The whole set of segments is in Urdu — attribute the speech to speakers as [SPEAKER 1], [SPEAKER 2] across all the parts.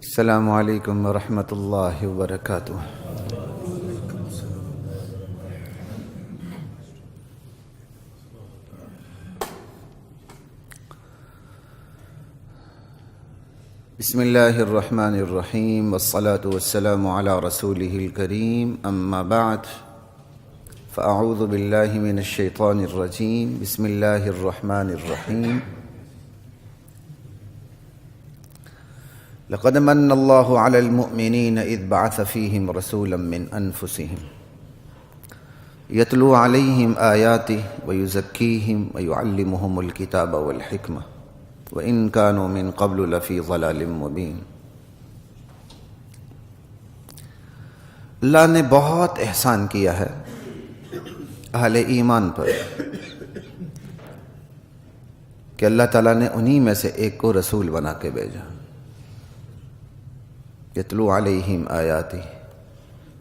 [SPEAKER 1] السلام علیکم ورحمۃ اللہ وبرکاتہ۔ بسم اللہ الرحمن الرحیم والصلاة والسلام علی رسولہ الکریم، اما بعد فاعوذ باللہ من الشیطان الرجیم، بسم اللہ الرحمن الرحیم۔ لقد من اللہ علی المؤمنین اذ بعث فیہم رسولا من انفسہم یتلو علیہم آیاتہ ویزکیہم ویعلمہم الکتاب والحکمہ وَإِن كَانُوا مِن قَبْلُ لَفِي ضَلَالٍ مُّبِينٍ۔ اللہ نے بہت احسان کیا ہے اہل ایمان پر کہ اللہ تعالیٰ نے انہی میں سے ایک کو رسول بنا کے بھیجا، یتلو علیہم آیاتہ،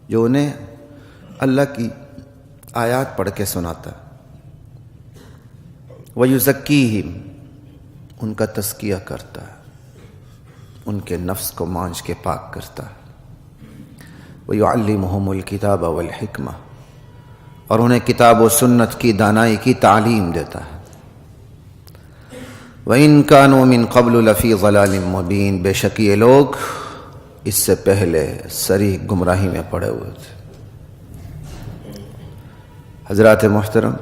[SPEAKER 1] جو انہیں اللہ کی آیات پڑھ کے سناتا، وَيُزَكِّيهِمْ، ان کا تزکیہ کرتا ہے، ان کے نفس کو مانج کے پاک کرتا ہے، وَيُعَلِّمُهُمُ الْكِتَابَ وَالْحِكْمَةَ، اور انہیں کتاب و سنت کی دانائی کی تعلیم دیتا ہے، وَإِن كَانُوا مِن قَبْلُ لَفِي ضَلَالٍ مُّبِينٍ، بے شک یہ لوگ اس سے پہلے صریح گمراہی میں پڑے ہوئے تھے۔ حضرات محترم،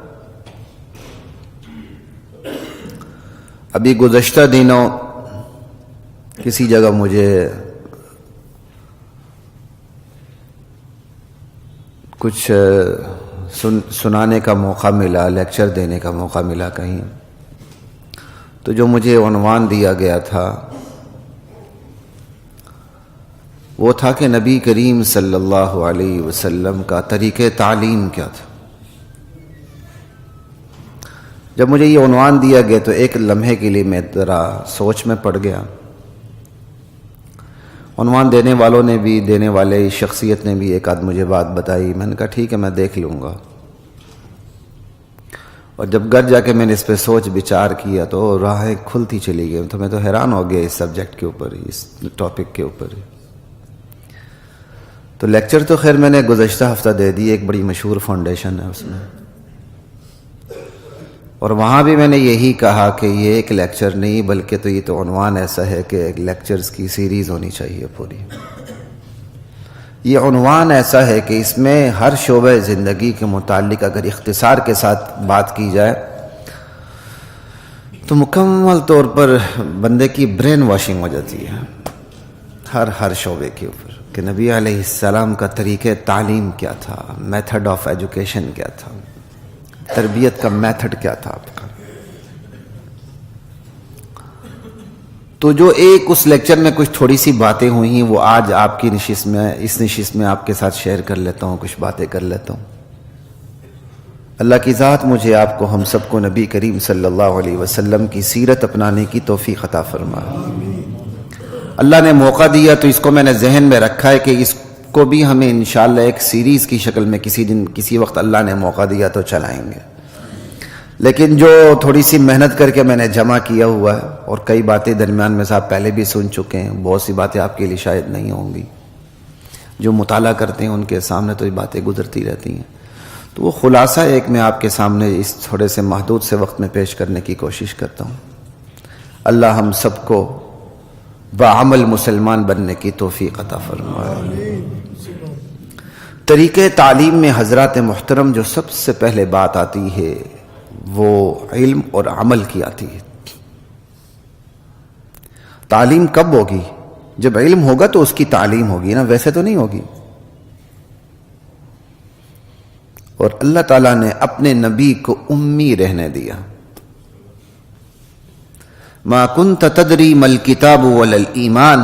[SPEAKER 1] ابھی گزشتہ دنوں کسی جگہ مجھے کچھ سنانے کا موقع ملا، لیکچر دینے کا موقع ملا کہیں، تو جو مجھے عنوان دیا گیا تھا وہ تھا کہ نبی کریم صلی اللہ علیہ وسلم کا طریقہ تعلیم کیا تھا۔ جب مجھے یہ عنوان دیا گیا تو ایک لمحے کے لیے میں ذرا سوچ میں پڑ گیا۔ عنوان دینے والوں نے بھی، دینے والے شخصیت نے بھی ایک آدھ مجھے بات بتائی، میں نے کہا ٹھیک ہے میں دیکھ لوں گا، اور جب گھر جا کے میں نے اس پہ سوچ بچار کیا تو راہیں کھلتی چلی گئی، تو میں تو حیران ہو گیا اس سبجیکٹ کے اوپر، اس ٹاپک کے اوپر۔ تو لیکچر تو خیر میں نے گزشتہ ہفتہ دے دی، ایک بڑی مشہور فاؤنڈیشن ہے اس میں، اور وہاں بھی میں نے یہی کہا کہ یہ ایک لیکچر نہیں بلکہ تو یہ تو عنوان ایسا ہے کہ ایک لیکچرز کی سیریز ہونی چاہیے پوری۔ یہ عنوان ایسا ہے کہ اس میں ہر شعبہ زندگی کے متعلق اگر اختصار کے ساتھ بات کی جائے تو مکمل طور پر بندے کی برین واشنگ ہو جاتی ہے ہر شعبے کے اوپر، کہ نبی علیہ السلام کا طریقہ تعلیم کیا تھا، میتھڈ آف ایجوکیشن کیا تھا، تربیت کا میتھڈ کیا تھا آپ کا۔ تو جو ایک اس لیکچر میں کچھ تھوڑی سی باتیں ہوئی ہیں وہ آج آپ کی نشست میں، اس نشست میں آپ کے ساتھ شیئر کر لیتا ہوں، کچھ باتیں کر لیتا ہوں۔ اللہ کی ذات مجھے آپ کو، ہم سب کو نبی کریم صلی اللہ علیہ وسلم کی سیرت اپنانے کی توفیق عطا فرمائے۔ اللہ نے موقع دیا تو اس کو میں نے ذہن میں رکھا ہے کہ اس کو بھی ہمیں انشاءاللہ ایک سیریز کی شکل میں کسی دن کسی وقت اللہ نے موقع دیا تو چلائیں گے، لیکن جو تھوڑی سی محنت کر کے میں نے جمع کیا ہوا ہے، اور کئی باتیں درمیان میں صاحب پہلے بھی سن چکے ہیں، بہت سی باتیں آپ کے لیے شاید نہیں ہوں گی، جو مطالعہ کرتے ہیں ان کے سامنے تو یہ باتیں گزرتی رہتی ہیں، تو وہ خلاصہ ایک میں آپ کے سامنے اس تھوڑے سے محدود سے وقت میں پیش کرنے کی کوشش کرتا ہوں۔ اللہ ہم سب کو بعمل مسلمان بننے کی توفیق عطا فرمائے۔ طریقہ تعلیم میں حضرات محترم جو سب سے پہلے بات آتی ہے وہ علم اور عمل کی آتی ہے۔ تعلیم کب ہوگی؟ جب علم ہوگا تو اس کی تعلیم ہوگی نا، ویسے تو نہیں ہوگی۔ اور اللہ تعالیٰ نے اپنے نبی کو امی رہنے دیا۔ ما کنت تدری ما الکتاب ولا الایمان،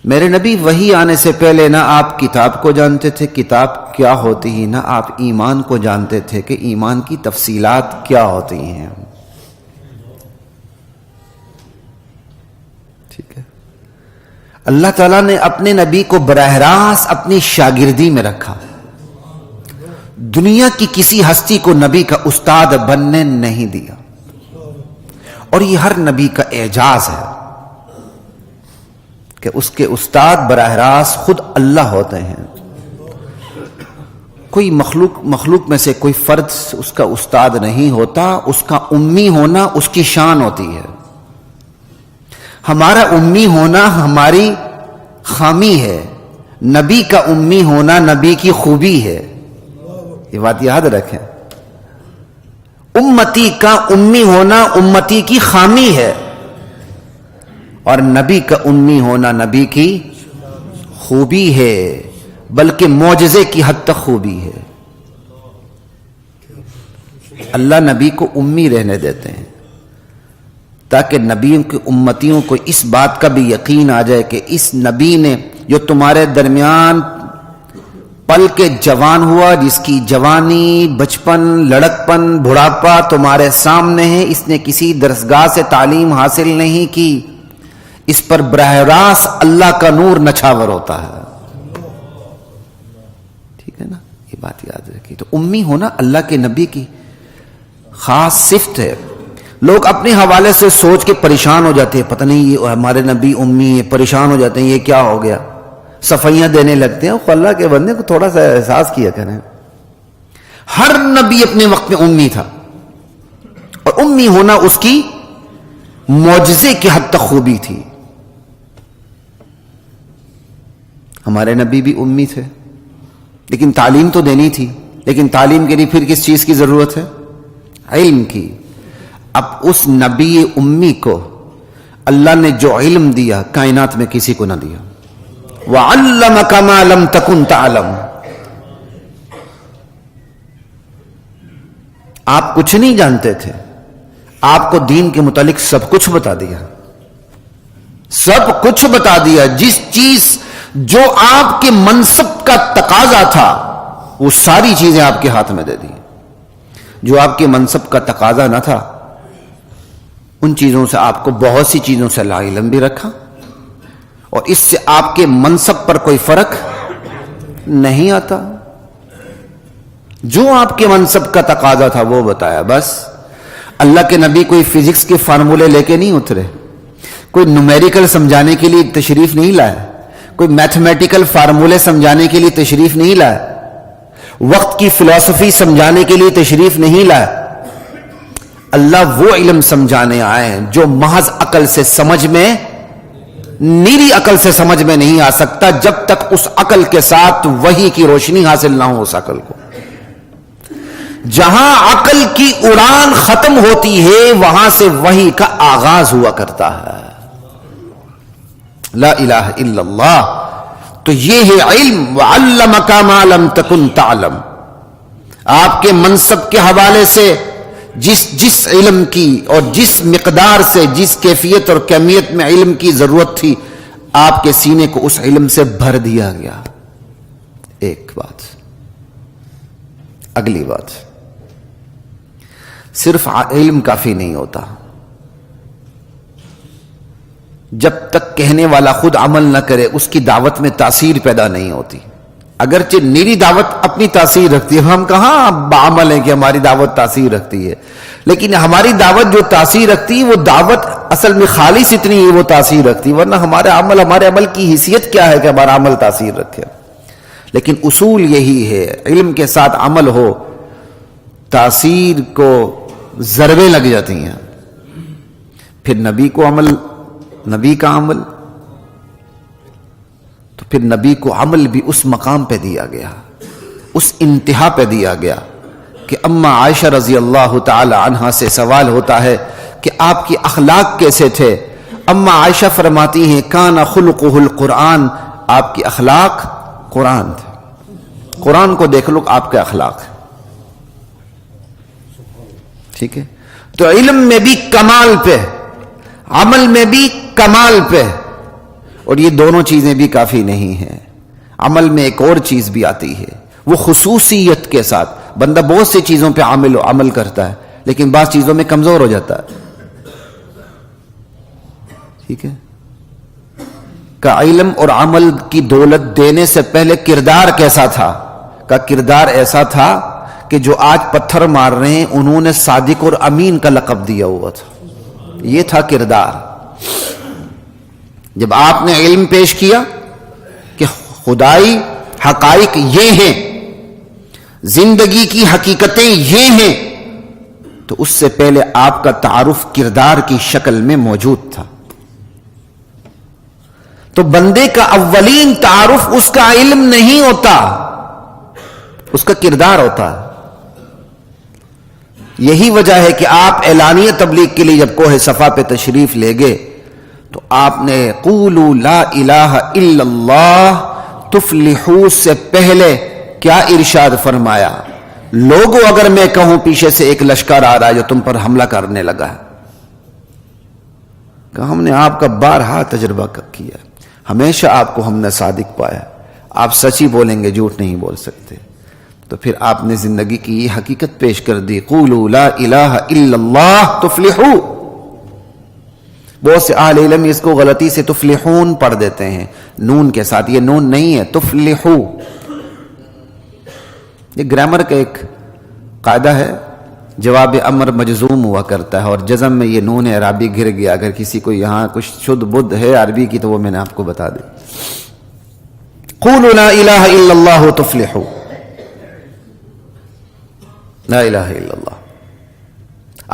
[SPEAKER 1] میرے نبی وحی آنے سے پہلے نہ آپ کتاب کو جانتے تھے، کتاب کیا ہوتی ہے، نہ آپ ایمان کو جانتے تھے کہ ایمان کی تفصیلات کیا ہوتی ہیں۔ ٹھیک ہے، اللہ تعالیٰ نے اپنے نبی کو براہ راست اپنی شاگردی میں رکھا، دنیا کی کسی ہستی کو نبی کا استاد بننے نہیں دیا، اور یہ ہر نبی کا اعجاز ہے۔ کہ اس کے استاد براہ راست خود اللہ ہوتے ہیں. کوئی مخلوق میں سے کوئی فرد اس کا استاد نہیں ہوتا. اس کا امی ہونا اس کی شان ہوتی ہے. ہمارا امی ہونا ہماری خامی ہے. نبی کا امی ہونا نبی کی خوبی ہے. یہ بات یاد رکھیں. امتی کا امی ہونا امتی کی خامی ہے اور نبی کا امی ہونا نبی کی خوبی ہے، بلکہ معجزے کی حد تک خوبی ہے. اللہ نبی کو امی رہنے دیتے ہیں تاکہ نبیوں کی امتیوں کو اس بات کا بھی یقین آ جائے کہ اس نبی نے جو تمہارے درمیان پل کے جوان ہوا، جس کی جوانی، بچپن، لڑکپن، بڑھاپا تمہارے سامنے ہے، اس نے کسی درسگاہ سے تعلیم حاصل نہیں کی. اس پر براہ راست اللہ کا نور نچھاور ہوتا ہے. ٹھیک ہے نا، یہ بات یاد رکھیے. تو امی ہونا اللہ کے نبی کی خاص صفت ہے. لوگ اپنے حوالے سے سوچ کے پریشان ہو جاتے ہیں، پتہ نہیں یہ ہمارے نبی امی ہے، پریشان ہو جاتے ہیں یہ کیا ہو گیا، صفائیاں دینے لگتے ہیں. اللہ کے بندے کو تھوڑا سا احساس کیا کریں. ہر نبی اپنے وقت میں امی تھا اور امی ہونا اس کی معجزے کی حد تک خوبی تھی. ہمارے نبی بھی امی تھے لیکن تعلیم تو دینی تھی. لیکن تعلیم کے لیے پھر کس چیز کی ضرورت ہے؟ علم کی. اب اس نبی امی کو اللہ نے جو علم دیا کائنات میں کسی کو نہ دیا. وَعَلَّمَكَ مَا لَمْ تَكُنْ تَعْلَمُ. آپ کچھ نہیں جانتے تھے، آپ کو دین کے متعلق سب کچھ بتا دیا. سب کچھ بتا دیا. جس چیز جو آپ کے منصب کا تقاضا تھا وہ ساری چیزیں آپ کے ہاتھ میں دے دی. جو آپ کے منصب کا تقاضا نہ تھا ان چیزوں سے آپ کو بہت سی چیزوں سے لا علم بھی رکھا اور اس سے آپ کے منصب پر کوئی فرق نہیں آتا. جو آپ کے منصب کا تقاضا تھا وہ بتایا بس. اللہ کے نبی کوئی فزکس کے فارمولے لے کے نہیں اترے، کوئی نومیریکل سمجھانے کے لیے تشریف نہیں لائے، کوئی میتھمیٹیکل فارمولے سمجھانے کے لیے تشریف نہیں لائے، وقت کی فلسفی سمجھانے کے لیے تشریف نہیں لائے. اللہ وہ علم سمجھانے آئے ہیں جو محض عقل سے سمجھ میں، نیری عقل سے سمجھ میں نہیں آ سکتا جب تک اس عقل کے ساتھ وحی کی روشنی حاصل نہ ہو اس عقل کو. جہاں عقل کی اڑان ختم ہوتی ہے وہاں سے وحی کا آغاز ہوا کرتا ہے. لا الہ الا اللہ. تو یہ ہے علم. وَعَلَّمَكَ مَا لَمْ تَكُنْ تَعْلَمُ. آپ کے منصب کے حوالے سے جس علم کی اور جس مقدار سے، جس کیفیت اور کمیت میں علم کی ضرورت تھی آپ کے سینے کو اس علم سے بھر دیا گیا. ایک بات. اگلی بات، صرف علم کافی نہیں ہوتا. جب تک کہنے والا خود عمل نہ کرے اس کی دعوت میں تاثیر پیدا نہیں ہوتی. اگرچہ میری دعوت اپنی تاثیر رکھتی ہے، ہم کہاں بعمل ہیں کہ ہماری دعوت تاثیر رکھتی ہے، لیکن ہماری دعوت جو تاثیر رکھتی ہے وہ دعوت اصل میں خالص اتنی ہے وہ تاثیر رکھتی ہے. ورنہ ہمارے عمل کی حیثیت کیا ہے کہ ہمارا عمل تاثیر رکھے. لیکن اصول یہی ہے، علم کے ساتھ عمل ہو تاثیر کو ضربیں لگ جاتی ہیں. پھر نبی کو عمل، نبی کا عمل، تو پھر نبی کو عمل بھی اس مقام پہ دیا گیا، اس انتہا پہ دیا گیا کہ اما عائشہ رضی اللہ تعالی عنہا سے سوال ہوتا ہے کہ آپ کی اخلاق کیسے تھے. اما عائشہ فرماتی ہیں کان خلقہ القرآن. آپ کی اخلاق قرآن تھے. قرآن کو دیکھ لو آپ کے اخلاق. ٹھیک ہے. تو علم میں بھی کمال پہ، عمل میں بھی کمال پہ. اور یہ دونوں چیزیں بھی کافی نہیں ہیں. عمل میں ایک اور چیز بھی آتی ہے، وہ خصوصیت کے ساتھ. بندہ بہت سی چیزوں پہ عمل کرتا ہے لیکن بعض چیزوں میں کمزور ہو جاتا ہے. ٹھیک ہے. کا علم اور عمل کی دولت دینے سے پہلے کردار کیسا تھا؟ کا کردار ایسا تھا کہ جو آج پتھر مار رہے ہیں انہوں نے صادق اور امین کا لقب دیا ہوا تھا. یہ تھا کردار. جب آپ نے علم پیش کیا کہ خدائی حقائق یہ ہیں، زندگی کی حقیقتیں یہ ہیں، تو اس سے پہلے آپ کا تعارف کردار کی شکل میں موجود تھا. تو بندے کا اولین تعارف اس کا علم نہیں ہوتا، اس کا کردار ہوتا ہے. یہی وجہ ہے کہ آپ اعلانیہ تبلیغ کے لیے جب کوہ صفا پہ تشریف لے گئے تو آپ نے قولوا لا الہ الا اللہ تفلحوا سے پہلے کیا ارشاد فرمایا؟ لوگوں اگر میں کہوں پیچھے سے ایک لشکر آ رہا ہے جو تم پر حملہ کرنے لگا ہے، کہ ہم نے آپ کا بارہا تجربہ کیا، ہمیشہ آپ کو ہم نے صادق پایا، آپ سچ ہی بولیں گے، جھوٹ نہیں بول سکتے. تو پھر آپ نے زندگی کی یہ حقیقت پیش کر دی، قولوا لا الہ الا اللہ تفلحوا. بہت سے اہل علم اس کو غلطی سے تفلحون پڑھ دیتے ہیں نون کے ساتھ، یہ نون نہیں ہے، تفلحوا. یہ گرامر کا ایک قاعدہ ہے، جواب امر مجزوم ہوا کرتا ہے اور جزم میں یہ نون اعرابی گر گیا. اگر کسی کو یہاں کچھ شدھ بدھ ہے عربی کی تو وہ میں نے آپ کو بتا دی. قولوا لا الہ الا اللہ تفلحوا، لا الہ الا اللہ.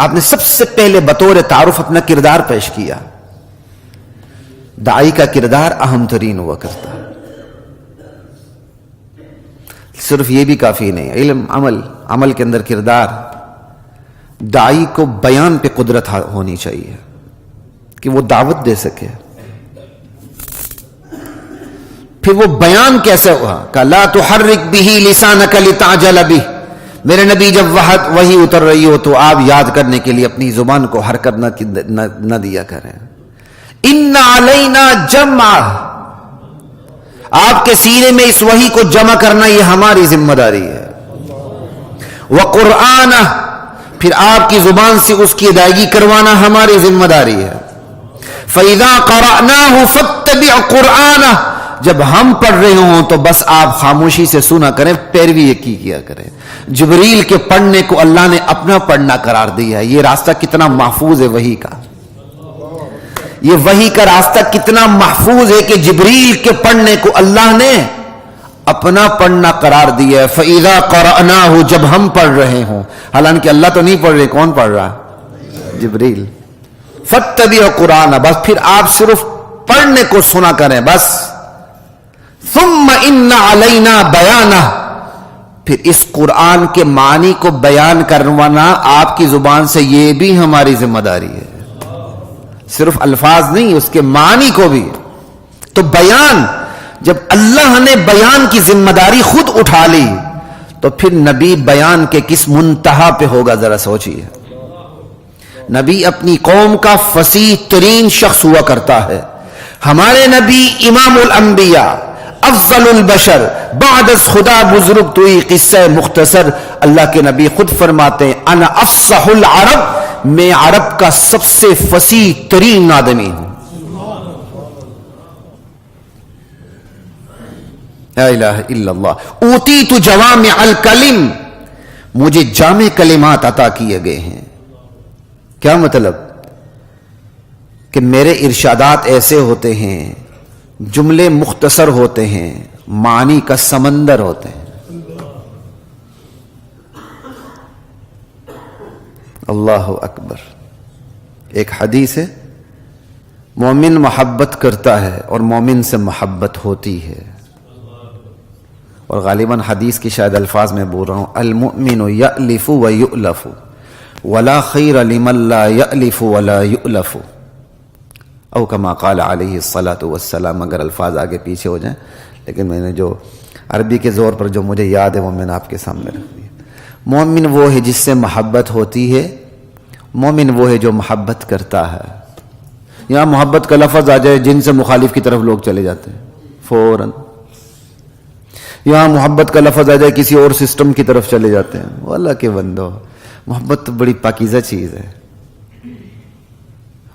[SPEAKER 1] آپ نے سب سے پہلے بطور تعارف اپنا کردار پیش کیا. داعی کا کردار اہم ترین ہوا کرتا ہے. صرف یہ بھی کافی نہیں، علم، عمل کے اندر کردار. داعی کو بیان پہ قدرت ہونی چاہیے کہ وہ دعوت دے سکے. پھر وہ بیان کیسے ہوا؟ کہ لا تحرک به لسانک لتعجل به. میرے نبی جب وحی اتر رہی ہو تو آپ یاد کرنے کے لیے اپنی زبان کو حرکت نہ دیا کریں. ان علینا جمع، آپ کے سینے میں اس وحی کو جمع کرنا یہ ہماری ذمہ داری ہے. وقرآن، پھر آپ کی زبان سے اس کی ادائیگی کروانا ہماری ذمہ داری ہے. فَإِذَا قَرَأْنَاهُ فَاتَّبِعْ قُرْآنَهُ، جب ہم پڑھ رہے ہوں تو بس آپ خاموشی سے سنا کریں، پیروی کیا کریں. جبریل کے پڑھنے کو اللہ نے اپنا پڑھنا قرار دیا ہے. یہ راستہ کتنا محفوظ ہے وحی کا، یہ وحی کا راستہ کتنا محفوظ ہے کہ جبریل کے پڑھنے کو اللہ نے اپنا پڑھنا قرار دیا ہے. فَإِذَا قَرَأْنَاهُ، جب ہم پڑھ رہے ہوں، حالانکہ اللہ تو نہیں پڑھ رہے، کون پڑھ رہا؟ جبریل. فَاتَّبِعْ قُرْآنَ، بس پھر آپ صرف پڑھنے کو سنا کریں بس. ثُمَّ إِنَّ عَلَيْنَا بَيَانَهُ، پھر اس قرآن کے معنی کو بیان کروانا آپ کی زبان سے یہ بھی ہماری ذمہ داری ہے. صرف الفاظ نہیں، اس کے معنی کو بھی. تو بیان، جب اللہ نے بیان کی ذمہ داری خود اٹھا لی تو پھر نبی بیان کے کس منتہا پہ ہوگا ذرا سوچیے. نبی اپنی قوم کا فصیح ترین شخص ہوا کرتا ہے. ہمارے نبی امام الانبیاء، افضل البشر، بعد از خدا بزرگ توئی قصہ مختصر. اللہ کے نبی خود فرماتے ہیں انا افصح العرب، میں عرب کا سب سے فصیح ترین آدمی ہوں. لا الہ الا اللہ. اوتیت جوامع الکلم، مجھے جامع کلمات عطا کیے گئے ہیں. کیا مطلب؟ کہ میرے ارشادات ایسے ہوتے ہیں، جملے مختصر ہوتے ہیں، معنی کا سمندر ہوتے ہیں. اللہ اکبر. ایک حدیث ہے، مومن محبت کرتا ہے اور مومن سے محبت ہوتی ہے. اور غالباً حدیث کی شاید الفاظ میں بول رہا ہوں، المؤمن یألف و یؤلف ولا خیر لمن لا یألف ولا یؤلف، او کما قال علیہ الصلاۃ والسلام. اگر الفاظ آگے پیچھے ہو جائیں، لیکن میں نے جو عربی کے زور پر جو مجھے یاد ہے وہ میں نے آپ کے سامنے رکھ دیا. مومن وہ ہے جس سے محبت ہوتی ہے، مومن وہ ہے جو محبت کرتا ہے. یہاں محبت کا لفظ آ جائے، جن سے مخالف کی طرف لوگ چلے جاتے ہیں فوراً. یہاں محبت کا لفظ آ جائے، کسی اور سسٹم کی طرف چلے جاتے ہیں. وہ اللہ کے بندو، محبت تو بڑی پاکیزہ چیز ہے.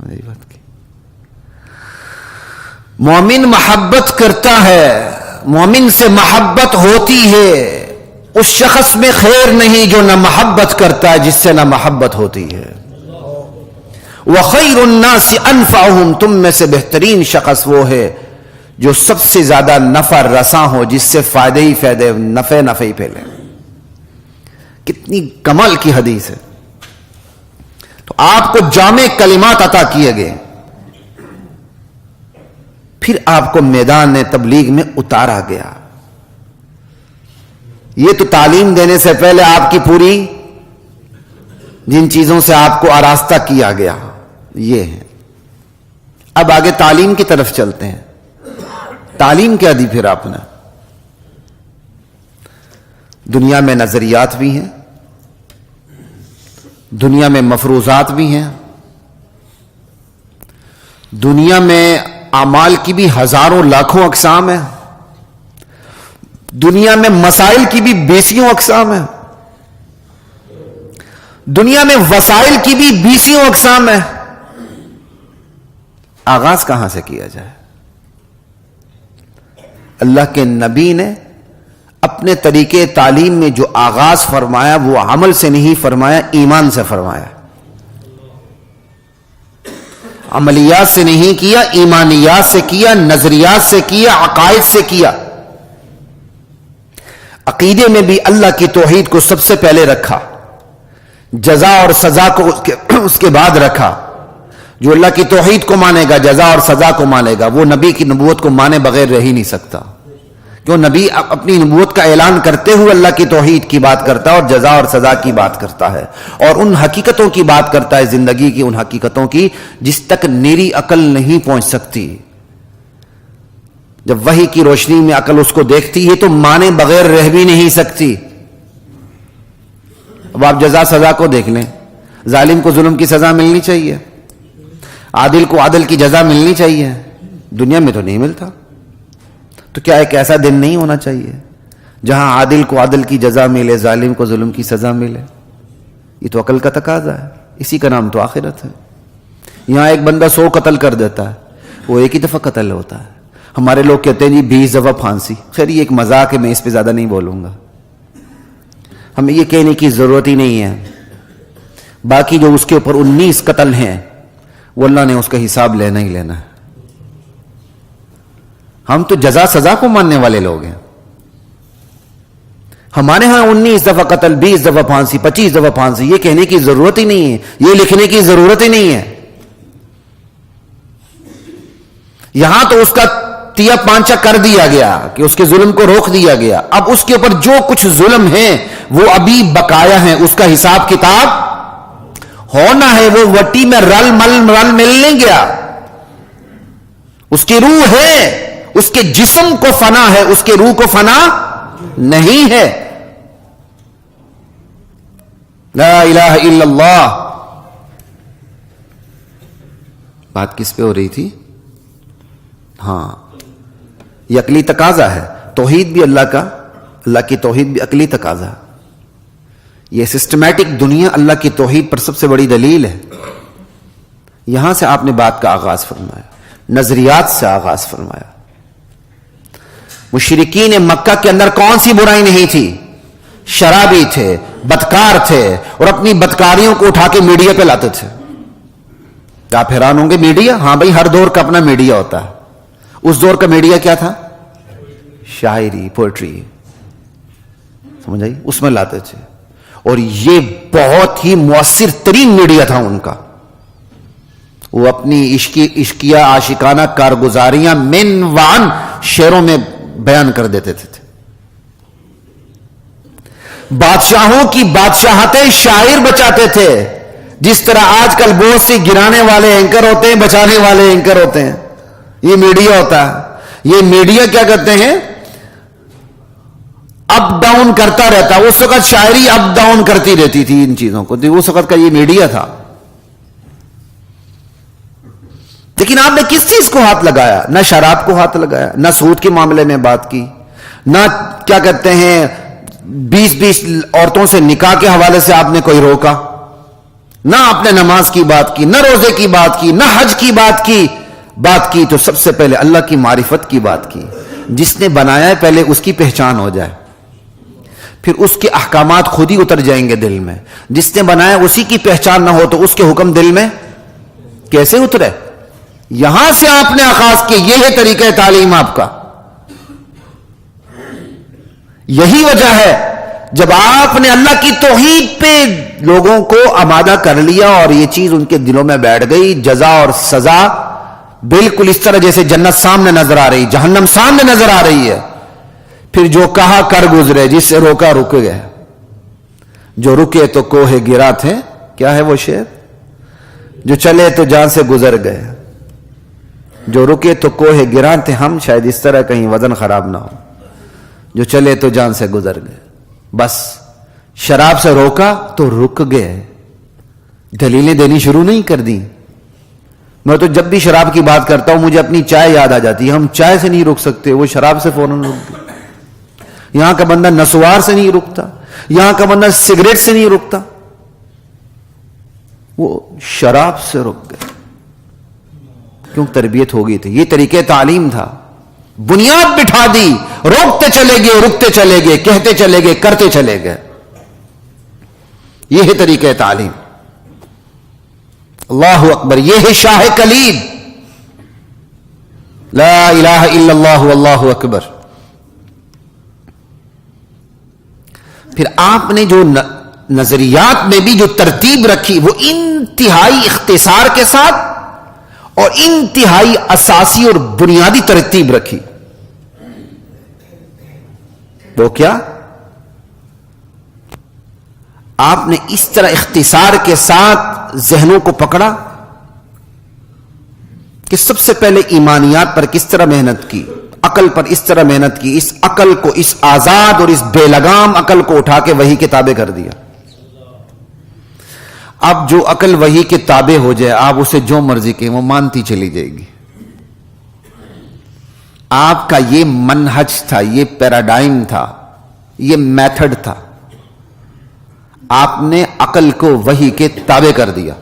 [SPEAKER 1] بات کی، مومن محبت کرتا ہے، مومن سے محبت ہوتی ہے. اس شخص میں خیر نہیں جو نہ محبت کرتا ہے، جس سے نہ محبت ہوتی ہے. وَخَيْرُ النَّاسِ أَنْفَعُهُمْ، تم میں سے بہترین شخص وہ ہے جو سب سے زیادہ نفع رساں ہو، جس سے فائدے ہی فائدے، نفع ہی پھیلے۔ کتنی کمال کی حدیث ہے۔ تو آپ کو جامع کلمات عطا کیے گئے، پھر آپ کو میدان تبلیغ میں اتارا گیا۔ یہ تو تعلیم دینے سے پہلے آپ کی پوری جن چیزوں سے آپ کو آراستہ کیا گیا یہ ہے۔ اب آگے تعلیم کی طرف چلتے ہیں۔ تعلیم کیا دی پھر آپ نے؟ دنیا میں نظریات بھی ہیں، دنیا میں مفروضات بھی ہیں، دنیا میں اعمال کی بھی ہزاروں لاکھوں اقسام ہیں، دنیا میں مسائل کی بھی بیسیوں اقسام ہیں، دنیا میں وسائل کی بھی بیسیوں اقسام ہیں۔ آغاز کہاں سے کیا جائے؟ اللہ کے نبی نے اپنے طریقے تعلیم میں جو آغاز فرمایا وہ عمل سے نہیں فرمایا، ایمان سے فرمایا۔ عملیات سے نہیں کیا، ایمانیات سے کیا، نظریات سے کیا، عقائد سے کیا۔ عقیدے میں بھی اللہ کی توحید کو سب سے پہلے رکھا، جزا اور سزا کو اس کے بعد رکھا۔ جو اللہ کی توحید کو مانے گا، جزا اور سزا کو مانے گا، وہ نبی کی نبوت کو مانے بغیر رہ ہی نہیں سکتا۔ کیوں؟ نبی اپنی نبوت کا اعلان کرتے ہوئے اللہ کی توحید کی بات کرتا ہے اور جزا اور سزا کی بات کرتا ہے، اور ان حقیقتوں کی بات کرتا ہے، زندگی کی ان حقیقتوں کی جس تک نیری عقل نہیں پہنچ سکتی۔ جب وحی کی روشنی میں عقل اس کو دیکھتی ہے تو مانے بغیر رہ بھی نہیں سکتی۔ اب آپ جزا سزا کو دیکھ لیں، ظالم کو ظلم کی سزا ملنی چاہیے، عادل کو عدل کی جزا ملنی چاہیے، دنیا میں تو نہیں ملتا۔ تو کیا ایک ایسا دن نہیں ہونا چاہیے جہاں عادل کو عدل کی جزا ملے، ظالم کو ظلم کی سزا ملے؟ یہ تو عقل کا تقاضا ہے، اسی کا نام تو آخرت ہے۔ یہاں ایک بندہ 100 قتل کر دیتا ہے، وہ ایک ہی دفعہ قتل ہوتا ہے۔ ہمارے لوگ کہتے ہیں جی 20 دفعہ پھانسی۔ خیر یہ ایک مذاق ہے، میں اس پہ زیادہ نہیں بولوں گا، ہمیں یہ کہنے کی ضرورت ہی نہیں ہے۔ باقی جو اس کے اوپر 19 قتل ہیں وہ اللہ نے اس کا حساب لینا ہی لینا ہے۔ ہم تو جزا سزا کو ماننے والے لوگ ہیں۔ ہمارے ہاں 19 دفعہ قتل، 20 دفعہ پھانسی، 25 دفعہ پھانسی، یہ کہنے کی ضرورت ہی نہیں ہے، یہ لکھنے کی ضرورت ہی نہیں ہے۔ یہاں تو اس کا تیا پانچا کر دیا گیا کہ اس کے ظلم کو روک دیا گیا۔ اب اس کے اوپر جو کچھ ظلم ہے وہ ابھی بقایا ہے، اس کا حساب کتاب ہونا ہے۔ وہ وٹی میں رل مل نہیں گیا، اس کی روح ہے، اس کے جسم کو فنا ہے، اس کے روح کو فنا نہیں ہے۔ لا الہ الا اللہ۔ بات کس پہ ہو رہی تھی؟ ہاں، یہ عقلی تقاضا ہے۔ توحید بھی اللہ کا، اللہ کی توحید بھی عقلی تقاضا۔ یہ سسٹمیٹک دنیا اللہ کی توحید پر سب سے بڑی دلیل ہے۔ یہاں سے آپ نے بات کا آغاز فرمایا، نظریات سے آغاز فرمایا۔ مشرکین مکہ کے اندر کون سی برائی نہیں تھی؟ شرابی تھے، بدکار تھے، اور اپنی بدکاریوں کو اٹھا کے میڈیا پہ لاتے تھے۔ آپ حیران ہوں گے، میڈیا؟ ہاں بھائی، ہر دور کا اپنا میڈیا ہوتا ہے۔ اس دور کا میڈیا کیا تھا؟ شاعری، پوئٹری، سمجھ آئی؟ اس میں لاتے تھے، اور یہ بہت ہی مؤثر ترین میڈیا تھا ان کا۔ وہ اپنی عشقیہ عاشقانہ کارگزاریاں من وعن شعروں میں بیان کر دیتے تھے۔ بادشاہوں کی بادشاہتیں شاعر بچاتے تھے، جس طرح آج کل بہت سی گرانے والے اینکر ہوتے ہیں، بچانے والے اینکر ہوتے ہیں۔ یہ میڈیا ہوتا ہے۔ یہ میڈیا کیا کرتے ہیں؟ اپ ڈاؤن کرتا رہتا۔ اس وقت شاعری اپ ڈاؤن کرتی رہتی تھی ان چیزوں کو، اس وقت کا یہ میڈیا تھا۔ لیکن آپ نے کس چیز کو ہاتھ لگایا؟ نہ شراب کو ہاتھ لگایا، نہ سود کے معاملے میں بات کی، نہ کیا کہتے ہیں 20 عورتوں سے نکاح کے حوالے سے آپ نے کوئی روکا، نہ آپ نے نماز کی بات کی، نہ روزے کی بات کی، نہ حج کی بات کی۔ بات کی تو سب سے پہلے اللہ کی معرفت کی بات کی۔ جس نے بنایا ہے پہلے اس کی پہچان ہو جائے، پھر اس کے احکامات خود ہی اتر جائیں گے دل میں۔ جس نے بنایا اسی کی پہچان نہ ہو تو اس کے حکم دل میں کیسے اترے؟ یہاں سے آپ نے آغاز کیا. یہ ہے طریقہ تعلیم آپ کا. یہی وجہ ہے جب آپ نے اللہ کی توحید پہ لوگوں کو آمادہ کر لیا اور یہ چیز ان کے دلوں میں بیٹھ گئی، جزا اور سزا بالکل اس طرح جیسے جنت سامنے نظر آ رہی، جہنم سامنے نظر آ رہی ہے. پھر جو کہا کر گزرے، جس سے روکا رک گئے. جو رکے تو کوہ گرا تھے، کیا ہے وہ شعر؟ جو چلے تو جان سے گزر گئے. جو رکے تو کوہ گرا تھے ہم، شاید اس طرح کہیں وزن خراب نہ ہو. جو چلے تو جان سے گزر گئے. بس شراب سے روکا تو رک گئے. دلیلیں دینی شروع نہیں کر دی. میں تو جب بھی شراب کی بات کرتا ہوں مجھے اپنی چائے یاد آ جاتی ہے. ہم چائے سے نہیں رک سکتے، وہ شراب سے فوراً رک گئے. یہاں کا بندہ نسوار سے نہیں رکتا، یہاں کا بندہ سگریٹ سے نہیں رکتا، وہ شراب سے رک گئے. کیوں؟ تربیت ہو گئی تھی. یہ طریقہ تعلیم تھا. بنیاد بٹھا دی، روکتے چلے گئے، رکتے چلے گئے، کہتے چلے گئے، کرتے چلے گئے. یہ ہے طریقہ تعلیم. اللہ اکبر. یہ ہے شاہ کلید. لا الہ الا اللہ واللہ اکبر. پھر آپ نے جو نظریات میں بھی جو ترتیب رکھی وہ انتہائی اختصار کے ساتھ اور انتہائی اساسی اور بنیادی ترتیب رکھی. وہ کیا؟ آپ نے اس طرح اختصار کے ساتھ ذہنوں کو پکڑا کہ سب سے پہلے ایمانیات پر کس طرح محنت کی، عقل پر اس طرح محنت کی. اس عقل کو، اس آزاد اور اس بے لگام عقل کو اٹھا کے وحی کے تابع کر دیا. اب جو عقل وحی کے تابع ہو جائے، آپ اسے جو مرضی کہیں وہ مانتی چلی جائے گی. آپ کا یہ منہج تھا، یہ پیراڈائم تھا، یہ میتھڈ تھا. آپ نے عقل کو وحی کے تابع کر دیا.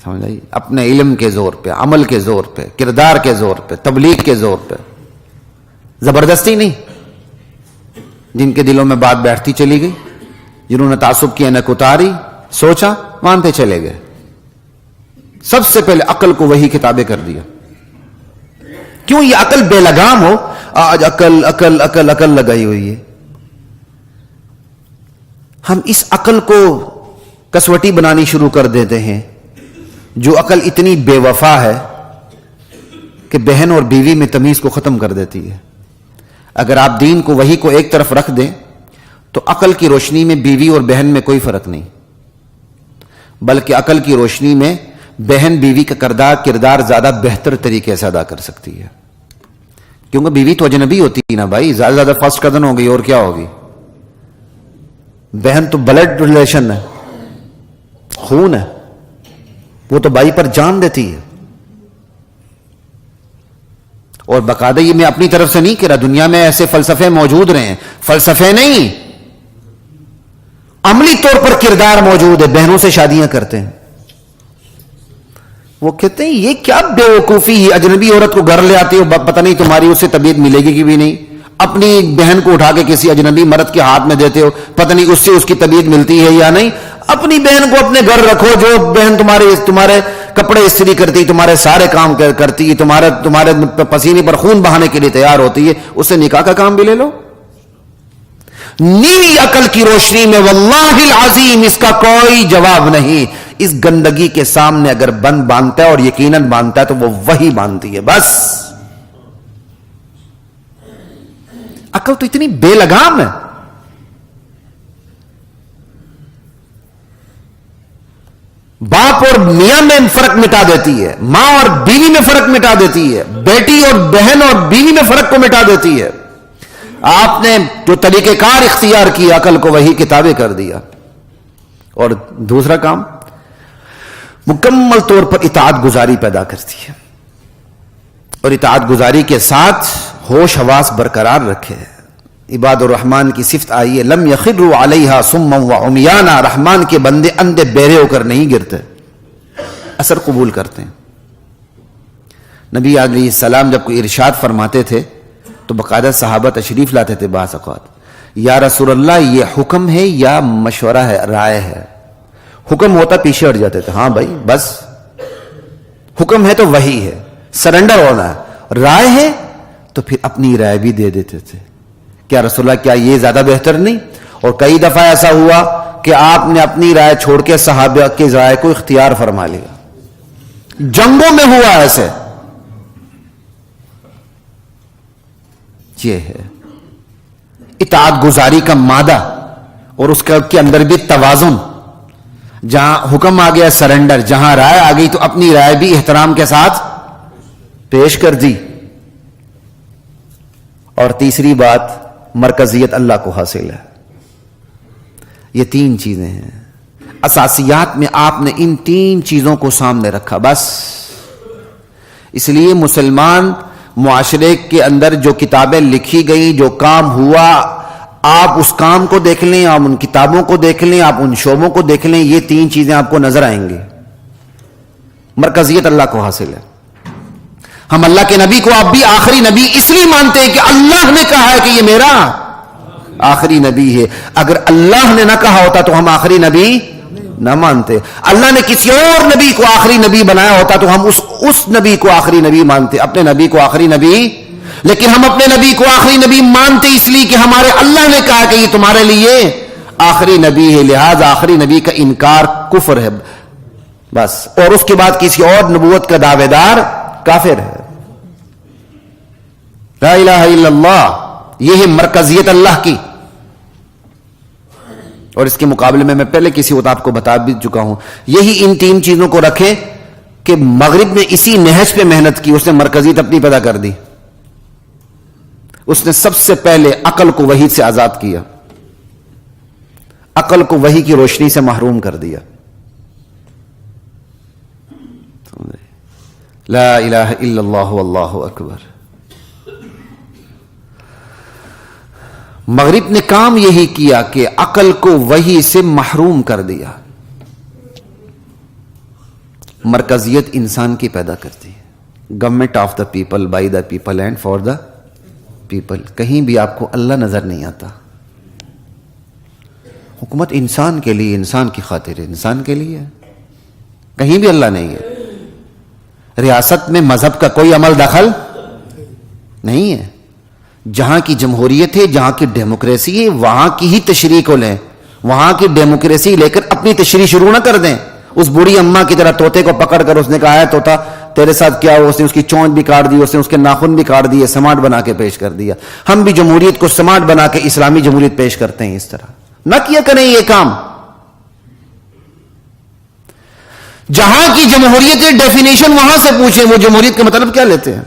[SPEAKER 1] سمجھ آئی؟ اپنے علم کے زور پہ، عمل کے زور پہ، کردار کے زور پہ، تبلیغ کے زور پہ. زبردستی نہیں. جن کے دلوں میں بات بیٹھتی چلی گئی، جنہوں نے تعصب کی انک اتاری، سوچا، مانتے چلے گئے. سب سے پہلے عقل کو وحی کے تابع کر دیا. کیوں؟ یہ عقل بے لگام ہو. آج عقل عقل عقل عقل لگائی ہوئی ہے. ہم اس عقل کو کسوٹی بنانی شروع کر دیتے ہیں. جو عقل اتنی بے وفا ہے کہ بہن اور بیوی میں تمیز کو ختم کر دیتی ہے. اگر آپ دین کو وحی کو ایک طرف رکھ دیں تو عقل کی روشنی میں بیوی اور بہن میں کوئی فرق نہیں، بلکہ عقل کی روشنی میں بہن بیوی کا کردار زیادہ بہتر طریقے سے ادا کر سکتی ہے. کیونکہ بیوی تو اجنبی ہوتی ہے نا بھائی، زیادہ فرسٹ کزن ہو گئی اور کیا ہوگی. بہن تو بلڈ ریلیشن ہے، خون ہے، وہ تو بھائی پر جان دیتی ہے. اور باقاعدہ یہ میں اپنی طرف سے نہیں کہہ رہا، دنیا میں ایسے فلسفے موجود رہے ہیں. فلسفے نہیں، عملی طور پر کردار موجود ہے. بہنوں سے شادیاں کرتے ہیں، وہ کہتے ہیں یہ کیا بے وقوفی ہے، اجنبی عورت کو گھر لے آتی ہو، پتہ نہیں تمہاری اس سے طبیعت ملے گی کہ بھی نہیں. اپنی بہن کو اٹھا کے کسی اجنبی مرد کے ہاتھ میں دیتے ہو، پتہ نہیں اس سے اس کی طبیعت ملتی ہے یا نہیں. اپنی بہن کو اپنے گھر رکھو. جو بہن تمہارے کپڑے استری کرتی، تمہارے سارے کام کرتی، تمہارے پسینے پر خون بہانے کے لیے تیار ہوتی ہے، اس سے نکاح کا کام بھی لے لو. نیلی عقل کی روشنی میں واللہ العظیم اس کا کوئی جواب نہیں. اس گندگی کے سامنے اگر بند باندھتا ہے، اور یقیناً باندھتا ہے، تو وہ وہی باندھتی ہے. بس عقل تو اتنی بے لگام ہے. باپ اور میاں میں فرق مٹا دیتی ہے، ماں اور بیوی میں فرق مٹا دیتی ہے، بیٹی اور بہن اور بیوی میں فرق کو مٹا دیتی ہے. آپ نے جو طریقہ کار اختیار کیا، عقل کو وحی کے تابع کر دیا. اور دوسرا کام مکمل طور پر اطاعت گزاری پیدا کرتی ہے، اور اطاعت گزاری کے ساتھ ہوش حواس برقرار رکھے. عباد الرحمن کی صفت آئی ہے، لم یخروا علیہا صما وعمیانا. رحمان کے بندے اندھے بہرے ہو کر نہیں گرتے، اثر قبول کرتے ہیں. نبی علیہ السلام جب کوئی ارشاد فرماتے تھے تو باقاعدہ صحابہ تشریف لاتے تھے بعض اوقات. یا رسول اللہ، یہ حکم ہے یا مشورہ ہے، رائے ہے؟ حکم ہوتا پیچھے ہٹ جاتے تھے. ہاں بھائی بس حکم ہے تو وہی ہے, سرنڈر ہونا ہے. رائے ہے تو پھر اپنی رائے بھی دے دیتے تھے. کیا رسول اللہ کیا یہ زیادہ بہتر نہیں؟ اور کئی دفعہ ایسا ہوا کہ آپ نے اپنی رائے چھوڑ کے صحابہ کی رائے کو اختیار فرما لیا. جنگوں میں ہوا ایسے. یہ ہے اطاعت گزاری کا مادہ, اور اس کے اندر بھی توازن. جہاں حکم آ گیا سرنڈر, جہاں رائے آ گئی تو اپنی رائے بھی احترام کے ساتھ پیش کر دی. اور تیسری بات, مرکزیت اللہ کو حاصل ہے. یہ تین چیزیں ہیں اساسیات میں, آپ نے ان تین چیزوں کو سامنے رکھا بس. اس لیے مسلمان معاشرے کے اندر جو کتابیں لکھی گئیں, جو کام ہوا, آپ اس کام کو دیکھ لیں, آپ ان کتابوں کو دیکھ لیں, آپ ان شعبوں کو دیکھ لیں, یہ تین چیزیں آپ کو نظر آئیں گی. مرکزیت اللہ کو حاصل ہے. ہم اللہ کے نبی کو آپ بھی آخری نبی اس لیے مانتے ہیں کہ اللہ نے کہا ہے کہ یہ میرا آخری نبی ہے. اگر اللہ نے نہ کہا ہوتا تو ہم آخری نبی نہ مانتے. اللہ نے کسی اور نبی کو آخری نبی بنایا ہوتا تو ہم اس نبی کو آخری نبی مانتے, اپنے نبی کو آخری نبی. لیکن ہم اپنے نبی کو آخری نبی مانتے اس لیے کہ ہمارے اللہ نے کہا کہ یہ تمہارے لیے آخری نبی ہے, لہذا آخری نبی کا انکار کفر ہے بس. اور اس کے بعد کسی اور نبوت کا دعوے دار کافر ہے. لا الہ الا اللہ, یہ ہے مرکزیت اللہ کی. اور اس کے مقابلے میں پہلے کسی وقت آپ کو بتا بھی چکا ہوں, یہی ان تین چیزوں کو رکھے کہ مغرب نے اسی نہج پہ محنت کی, اس نے مرکزیت اپنی پیدا کر دی. اس نے سب سے پہلے عقل کو وحی سے آزاد کیا, عقل کو وحی کی روشنی سے محروم کر دیا. لا الہ الا اللہ واللہ اکبر. مغرب نے کام یہی کیا کہ عقل کو وحی سے محروم کر دیا. مرکزیت انسان کی پیدا کرتی ہے. Government of the people, by the people and for the people. کہیں بھی آپ کو اللہ نظر نہیں آتا. حکومت انسان کے لیے, انسان کی خاطر, انسان کے لیے, کہیں بھی اللہ نہیں ہے. ریاست میں مذہب کا کوئی عمل دخل نہیں ہے. جہاں کی جمہوریت ہے, جہاں کی ڈیموکریسی ہے, وہاں کی ہی تشریح کو لیں. وہاں کی ڈیموکریسی لے کر اپنی تشریح شروع نہ کر دیں. اس بوڑھی اماں کی طرح طوطے کو پکڑ کر اس نے کہا ہے طوطا تیرے ساتھ کیا ہو, اس نے اس کی چونچ بھی کاٹ دی, اس نے اس کے ناخن بھی کاٹ دیے, سماٹ بنا کے پیش کر دیا. ہم بھی جمہوریت کو سماٹ بنا کے اسلامی جمہوریت پیش کرتے ہیں. اس طرح نہ کیا کریں یہ کام. جہاں کی جمہوریت ہے ڈیفینیشن وہاں سے پوچھیں, وہ جمہوریت کا مطلب کیا لیتے ہیں.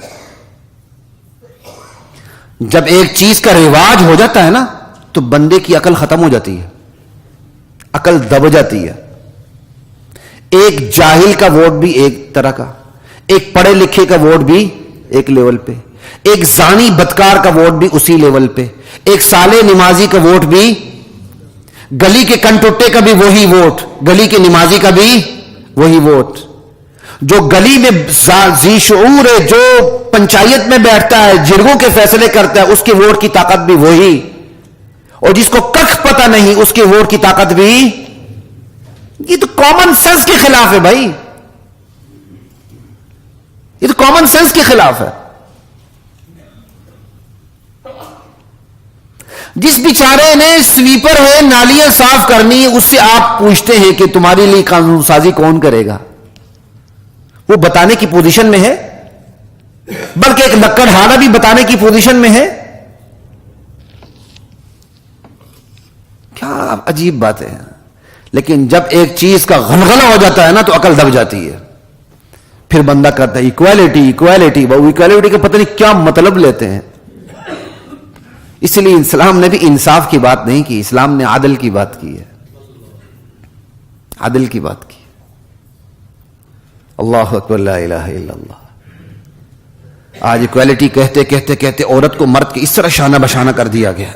[SPEAKER 1] جب ایک چیز کا رواج ہو جاتا ہے نا تو بندے کی عقل ختم ہو جاتی ہے, عقل دب جاتی ہے. ایک جاہل کا ووٹ بھی ایک طرح کا, ایک پڑھے لکھے کا ووٹ بھی ایک لیول پہ, ایک زانی بدکار کا ووٹ بھی اسی لیول پہ, ایک صالح نمازی کا ووٹ بھی, گلی کے کنٹوٹے کا بھی وہی ووٹ, گلی کے نمازی کا بھی وہی ووٹ. جو گلی میں ذی شعور ہے, جو پنچایت میں بیٹھتا ہے, جرگوں کے فیصلے کرتا ہے, اس کے ووٹ کی طاقت بھی وہی. اور جس کو کچھ پتہ نہیں اس کے ووٹ کی طاقت بھی. یہ تو کامن سینس کے خلاف ہے بھائی, یہ تو کامن سینس کے خلاف ہے. جس بیچارے نے سویپر ہے نالیاں صاف کرنی, اس سے آپ پوچھتے ہیں کہ تمہارے لیے قانون سازی کون کرے گا, وہ بتانے کی پوزیشن میں ہے, بلکہ ایک لکڑہارا بھی بتانے کی پوزیشن میں ہے. کیا عجیب بات ہے. لیکن جب ایک چیز کا غلغلہ ہو جاتا ہے نا تو عقل دب جاتی ہے. پھر بندہ کہتا ہے ایکویلٹی ایکویلٹی, وہ ایکویلٹی کا پتہ نہیں کیا مطلب لیتے ہیں. اس لیے اسلام نے بھی انصاف کی بات نہیں کی, اسلام نے عدل کی بات کی ہے, عدل کی بات کی. اللہ اکبر, لا الہ الا اللہ. آج ایکویلٹی کہتے کہتے کہتے عورت کو مرد کے اس طرح شانہ بشانہ کر دیا گیا.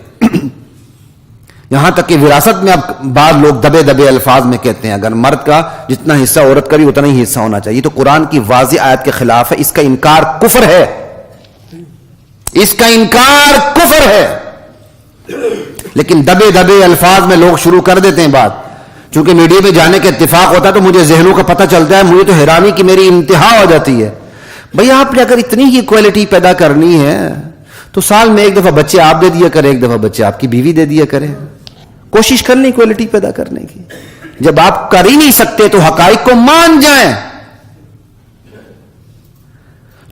[SPEAKER 1] یہاں تک کہ وراثت میں اب بعض لوگ دبے دبے الفاظ میں کہتے ہیں اگر مرد کا جتنا حصہ عورت کا بھی اتنا ہی حصہ ہونا چاہیے. تو قرآن کی واضح آیت کے خلاف ہے, اس کا انکار کفر ہے, اس کا انکار کفر ہے. لیکن دبے دبے الفاظ میں لوگ شروع کر دیتے ہیں بات. چونکہ میڈیا پہ جانے کا اتفاق ہوتا ہے تو مجھے ذہنوں کا پتہ چلتا ہے, مجھے تو حیرانی کی میری انتہا ہو جاتی ہے. بھئی آپ نے اگر اتنی ہی کوالٹی پیدا کرنی ہے تو سال میں ایک دفعہ بچے آپ دے دیا کریں, ایک دفعہ بچے آپ کی بیوی دے دیا کریں. کوشش کر لیں کوالٹی پیدا کرنے کی. جب آپ کر ہی نہیں سکتے تو حقائق کو مان جائیں.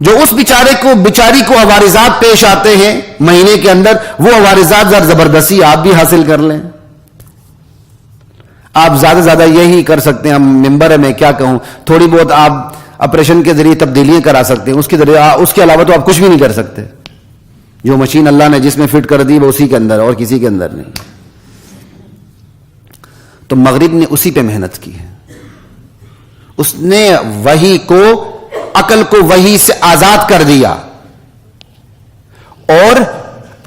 [SPEAKER 1] جو اس بیچاری کو عوارضات پیش آتے ہیں مہینے کے اندر, وہ عوارضات ذرا زبردستی آپ بھی حاصل کر لیں. آپ زیادہ سے زیادہ یہی کر سکتے ہیں, ہم ممبر ہے میں کیا کہوں, تھوڑی بہت آپ آپریشن کے ذریعے تبدیلیاں کرا سکتے ہیں, اس کے علاوہ تو آپ کچھ بھی نہیں کر سکتے. جو مشین اللہ نے جس میں فٹ کر دی وہ اسی کے اندر, اور کسی کے اندر نہیں. تو مغرب نے اسی پہ محنت کی ہے. اس نے وحی کو, عقل کو وحی سے آزاد کر دیا اور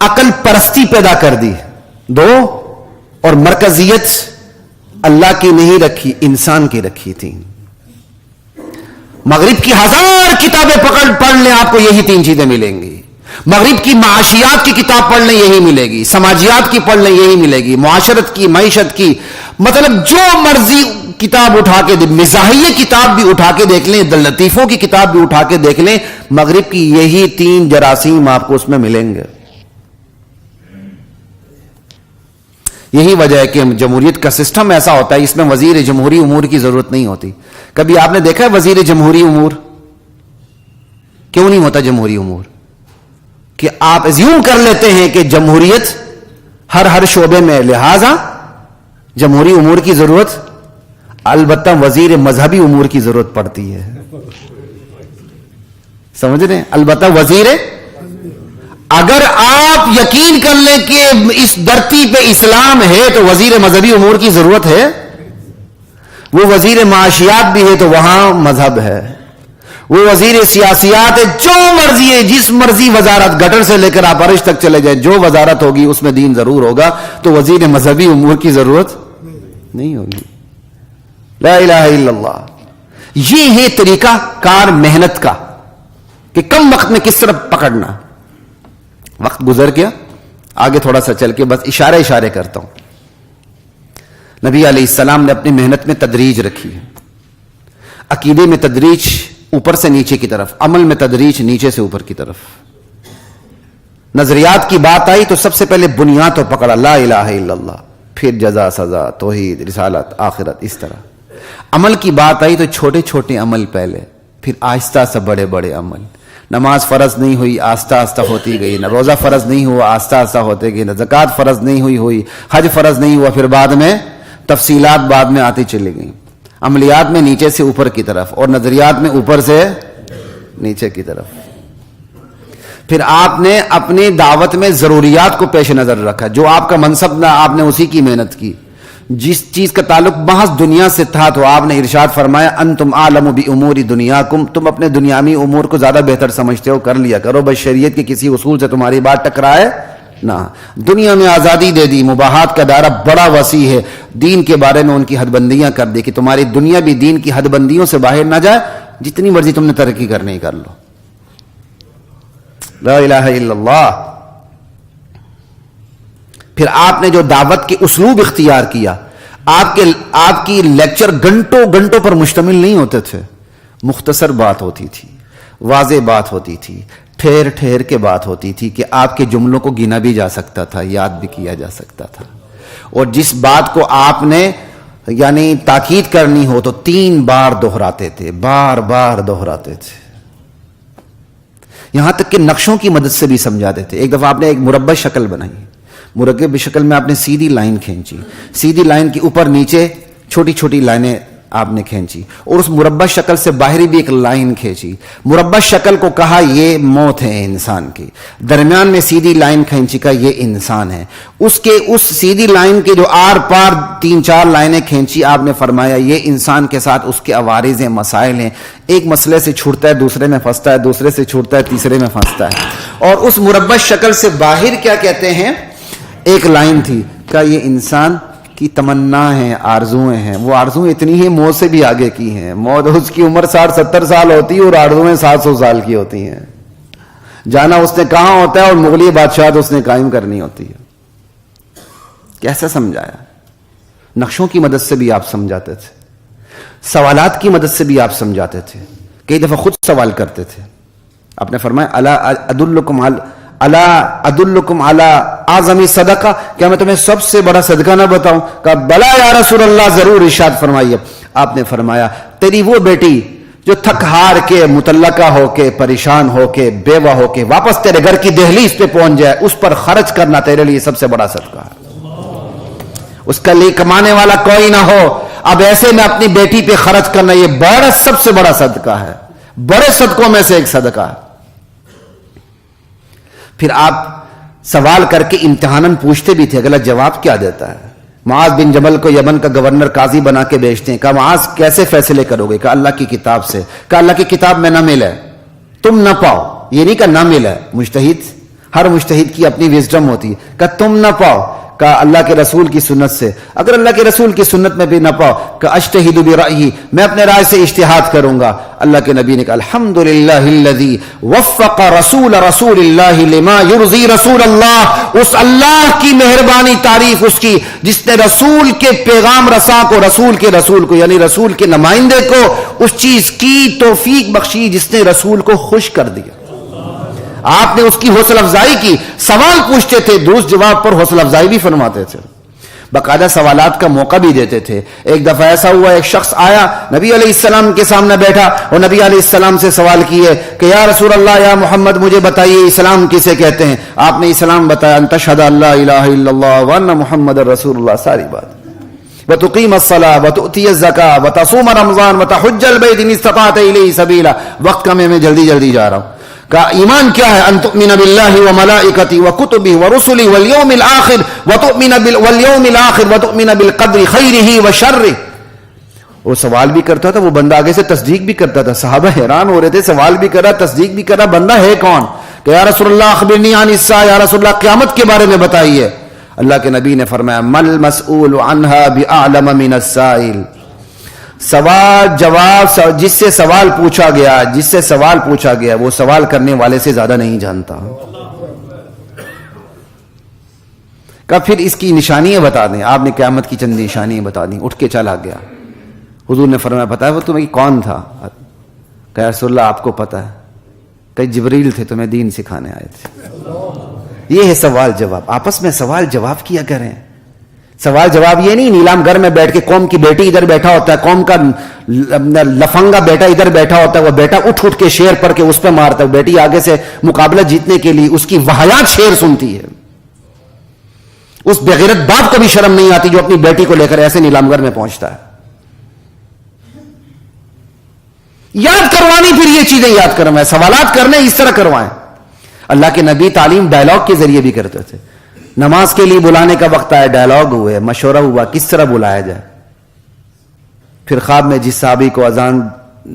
[SPEAKER 1] عقل پرستی پیدا کر دی. دو, اور مرکزیت اللہ کی نہیں رکھی, انسان کی رکھی تھی. مغرب کی 1000 کتابیں پڑھ لیں آپ کو یہی 3 چیزیں ملیں گی. مغرب کی معاشیات کی کتاب پڑھ لیں یہی ملے گی, سماجیات کی پڑھ لیں یہی ملے گی, معاشرت کی, معیشت کی, مطلب جو مرضی کتاب اٹھا کے, مزاحیہ کتاب بھی اٹھا کے دیکھ لیں, لطیفوں کی کتاب بھی اٹھا کے دیکھ لیں, مغرب کی یہی 3 جراثیم آپ کو اس میں ملیں گے. یہی وجہ ہے کہ جمہوریت کا سسٹم ایسا ہوتا ہے, اس میں وزیر جمہوری امور کی ضرورت نہیں ہوتی. کبھی آپ نے دیکھا ہے وزیر جمہوری امور؟ کیوں نہیں ہوتا جمہوری امور؟ کہ آپ ایزیوم کر لیتے ہیں کہ جمہوریت ہر شعبے میں, لہذا جمہوری امور کی ضرورت, البتہ وزیر مذہبی امور کی ضرورت پڑتی ہے. سمجھ رہے ہیں؟ البتہ وزیر, اگر آپ یقین کر لیں کہ اس دھرتی پہ اسلام ہے تو وزیر مذہبی امور کی ضرورت ہے. وہ وزیر معاشیات بھی ہے تو وہاں مذہب ہے. وہ وزیر سیاسیات ہے, جو مرضی ہے, جس مرضی وزارت, گٹر سے لے کر آپ عرش تک چلے جائیں, جو وزارت ہوگی اس میں دین ضرور ہوگا, تو وزیر مذہبی امور کی ضرورت نہیں ہوگی. لا الہ الا اللہ. یہ ہے طریقہ کار محنت کا کہ کم وقت میں کس طرح پکڑنا. وقت گزر گیا, آگے تھوڑا سا چل کے بس اشارے کرتا ہوں. نبی علیہ السلام نے اپنی محنت میں تدریج رکھی ہے. عقیدے میں تدریج اوپر سے نیچے کی طرف, عمل میں تدریج نیچے سے اوپر کی طرف. نظریات کی بات آئی تو سب سے پہلے بنیاد تو پکڑا, لا الہ الا اللہ, پھر جزا سزا, توحید, رسالت, آخرت, اس طرح. عمل کی بات آئی تو چھوٹے چھوٹے عمل پہلے, پھر آہستہ سے بڑے بڑے عمل. نماز فرض نہیں ہوئی, آہستہ آہستہ ہوتی گئی. نہ روزہ فرض نہیں ہوا, آہستہ آہستہ ہوتے گئی. نہ زکوٰۃ فرض نہیں ہوئی. حج فرض نہیں ہوا, پھر بعد میں تفصیلات بعد میں آتی چلی گئیں. عملیات میں نیچے سے اوپر کی طرف, اور نظریات میں اوپر سے نیچے کی طرف. پھر آپ نے اپنی دعوت میں ضروریات کو پیش نظر رکھا. جو آپ کا منصب نہ, آپ نے اسی کی محنت کی. جس چیز کا تعلق محض دنیا سے تھا تو آپ نے ارشاد فرمایا, انتم اعلم بامور دنیاکم, تم اپنے دنیاوی امور کو زیادہ بہتر سمجھتے ہو, کر لیا کرو. بس شریعت کے کسی اصول سے تمہاری بات ٹکرائے نہ. دنیا میں آزادی دے دی, مباحات کا دائرہ بڑا وسیع ہے. دین کے بارے میں ان کی حد بندیاں کر دی کہ تمہاری دنیا بھی دین کی حد بندیوں سے باہر نہ جائے. جتنی مرضی تم نے ترقی کرنی کر لو. لا الہ الا اللہ. پھر آپ نے جو دعوت کے اسلوب اختیار کیا, آپ کی لیکچر گھنٹوں پر مشتمل نہیں ہوتے تھے. مختصر بات ہوتی تھی, واضح بات ہوتی تھی, ٹھہر کے بات ہوتی تھی کہ آپ کے جملوں کو گنا بھی جا سکتا تھا, یاد بھی کیا جا سکتا تھا. اور جس بات کو آپ نے یعنی تاکید کرنی ہو تو 3 بار دہراتے تھے, بار دہراتے تھے. یہاں تک کہ نقشوں کی مدد سے بھی سمجھاتے تھے. ایک دفعہ آپ نے ایک مربع شکل بنائی, مرکب شکل میں آپ نے سیدھی لائن کھینچی, سیدھی لائن کے اوپر نیچے چھوٹی چھوٹی لائنیں آپ نے کھینچی, اور اس مربع شکل سے باہری بھی ایک لائن کھینچی. مربع شکل کو کہا یہ موت ہے انسان کی. درمیان میں سیدھی لائن کھینچی کا یہ انسان ہے. اس سیدھی لائن کے جو آر پار 3-4 لائنیں کھینچی, آپ نے فرمایا یہ انسان کے ساتھ اس کے عوارض ہیں, مسائل ہیں. ایک مسئلے سے چھوٹتا ہے, دوسرے میں پھنستا ہے, دوسرے سے چھوٹتا ہے, تیسرے میں پھنستا ہے. اور اس مربع شکل سے باہر کیا کہتے ہیں, ایک لائن تھی کہ یہ انسان کی تمنا ہیں, آرزویں ہیں. وہ آرزویں اتنی ہی موت سے بھی آگے کی ہیں. موت اس کی عمر 60-70 سال ہوتی ہے اور آرزویں 700 سال کی ہوتی ہیں. جانا اس نے کہاں ہوتا ہے اور مغلیہ بادشاہت اس نے قائم کرنی ہوتی ہے. کیسے سمجھایا؟ نقشوں کی مدد سے بھی آپ سمجھاتے تھے, سوالات کی مدد سے بھی آپ سمجھاتے تھے, کئی دفعہ خود سوال کرتے تھے. آپ نے فرمایا الا ادلکم علی اعظم صدقہ, کیا میں تمہیں سب سے بڑا صدقہ نہ بتاؤں؟ کہا بلا یا رسول اللہ, ضرور, ارشاد فرمائیے. آپ نے فرمایا تیری وہ بیٹی جو تھک ہار کے, متلقہ ہو کے, پریشان ہو کے, بیوہ ہو کے واپس تیرے گھر کی دہلیز پہ پہنچ جائے, اس پر خرچ کرنا تیرے لیے سب سے بڑا صدقہ ہے. اس کے لیے کمانے والا کوئی نہ ہو, اب ایسے میں اپنی بیٹی پہ خرچ کرنا, یہ بڑا سب سے بڑا صدقہ ہے, بڑے صدقوں میں سے ایک صدقہ ہے. پھر آپ سوال کر کے امتحاناً پوچھتے بھی تھے, اگلا جواب کیا دیتا ہے. معاذ بن جبل کو یمن کا گورنر قاضی بنا کے بیچتے ہیں. کہا معاذ کیسے فیصلے کرو گے؟ کہا اللہ کی کتاب سے. کہا اللہ کی کتاب میں نہ ملے تم نہ پاؤ, یہ نہیں کہ نہ ملے, مجتہد, ہر مجتہد کی اپنی وزڈم ہوتی ہے. کہا تم نہ پاؤ, کہا اللہ کے رسول کی سنت سے. اگر اللہ کے رسول کی سنت میں بھی نہ پاؤ, کہ اجتہد برأیی, میں اپنے رائے سے اجتہاد کروں گا. اللہ کے نبی نے کہا الحمدللہ الذی وفق رسول اللہ لما یرضی رسول اللہ, اس اللہ کی مہربانی, تعریف اس کی جس نے رسول کے پیغام رساں کو, رسول کو یعنی رسول کے نمائندے کو اس چیز کی توفیق بخشی جس نے رسول کو خوش کر دیا. آپ نے اس کی حوصلہ افزائی کی. سوال پوچھتے تھے, درست جواب پر حوصلہ افزائی بھی فرماتے تھے, باقاعدہ سوالات کا موقع بھی دیتے تھے. ایک دفعہ ایسا ہوا, ایک شخص آیا نبی علیہ السلام کے سامنے بیٹھا اور نبی علیہ السلام سے سوال کیے کہ یا رسول اللہ, یا محمد, مجھے بتائیے اسلام کسے کہتے ہیں؟ آپ نے اسلام بتایا, ان تشہد ان لا الہ الا اللہ وان محمد رسول اللہ, ساری بات. وتقیم الصلاۃ وتؤتی الزکاۃ وتصوم رمضان وتحج البیت ان استطعت الیہ سبیلا. وقت کم ہے, میں جلدی جا رہا ہوں. کہ ایمان کیا ہے؟ ان تؤمن باللہ وملائکتہ وکتبہ ورسلہ والیوم الآخر وتؤمن بالقدر خیرہ وشرہ. وہ سوال بھی کرتا تھا, وہ بندہ آگے سے تصدیق بھی کرتا تھا. صحابہ حیران ہو رہے تھے, سوال بھی کر رہا, تصدیق بھی کر رہا, بندہ ہے کون؟ کہ یا رسول اللہ اخبرنی عن الساعہ, یا رسول اللہ قیامت کے بارے میں بتائیے. اللہ کے نبی نے فرمایا مل مسئول عنہا بعلم من السائل, سوال جواب, جس سے سوال پوچھا گیا وہ سوال کرنے والے سے زیادہ نہیں جانتا. کہ پھر اس کی نشانیاں بتا دیں. آپ نے قیامت کی چند نشانیاں بتا دیں, اٹھ کے چلا گیا. حضور نے فرمایا پتا ہے وہ تمہیں کون تھا؟ کہ رسول اللہ آپ کو پتا ہے؟ کہ جبریل تھے, تمہیں دین سکھانے آئے تھے. یہ ہے سوال جواب. آپس میں سوال جواب کیا کریں. سوال جواب یہ نہیں نیلام گھر میں بیٹھ کے قوم کی بیٹی ادھر بیٹھا ہوتا ہے, قوم کا لفنگا بیٹا ادھر بیٹھا ہوتا ہے, وہ بیٹا اٹھ کے شیر پڑھ کے اس پہ مارتا ہے, بیٹی آگے سے مقابلہ جیتنے کے لیے اس کی وحیات شیر سنتی ہے. اس بغیرت باپ کو بھی شرم نہیں آتی جو اپنی بیٹی کو لے کر ایسے نیلام گھر میں پہنچتا ہے. یاد کروانی, پھر یہ چیزیں یاد کروائیں, سوالات کرنے اس طرح کروائیں. اللہ کے نبی تعلیم ڈائلاگ کے ذریعے بھی کرتے تھے. نماز کے لیے بلانے کا وقت آیا, ڈائلاگ ہوئے, مشورہ ہوا کس طرح بلایا جائے. پھر خواب میں جس صحابی کو اذان